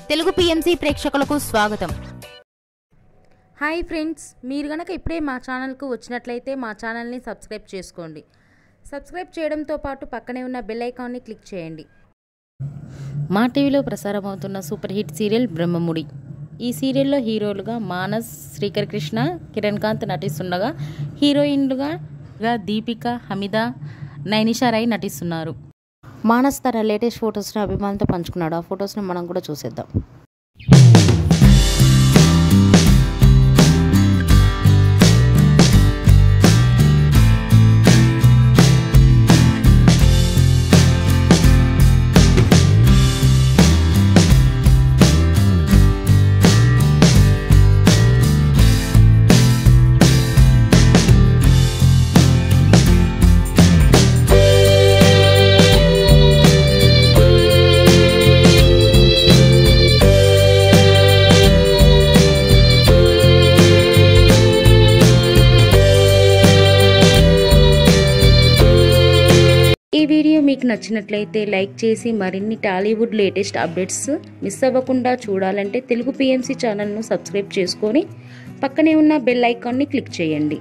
Telugu PMC ప్రేక్షకులకు స్వాగతం. Hi friends, మీరు గనక ఇప్పుడే మా ఛానల్కు వచ్చినట్లయితే మా ఛానల్ని సబ్స్క్రైబ్ చేసుకోండి. సబ్స్క్రైబ్ చేయడంతో పాటు పక్కనే ఉన్న బెల్ ఐకాన్ని క్లిక్ చేయండి. మా టీవీలో ప్రసారం అవుతున్న సూపర్ హిట్ సీరియల్ బ్రహ్మముడి. ఈ సీరియల్లో హీరోలుగా మానస్, శ్రీకర్ కృష్ణ, కిరణ్ కాంత్ నటిస్తుండగా హీరోయిన్లుగా దీపిక, హమీద, నైనిషా రాయ్ నటిస్తున్నారు. మానస్ తన లేటెస్ట్ ఫొటోస్ని అభిమానులతో పంచుకున్నాడు. ఆ ఫొటోస్ని మనం కూడా చూసేద్దాం. ఈ వీడియో మీకు నచ్చినట్లయితే లైక్ చేసి మరిన్ని టాలీవుడ్ లేటెస్ట్ అప్డేట్స్ మిస్ అవ్వకుండా చూడాలంటే తెలుగు పిఎంసి ఛానల్ను సబ్స్క్రైబ్ చేసుకొని పక్కనే ఉన్న బెల్ ఐకాన్ని క్లిక్ చేయండి.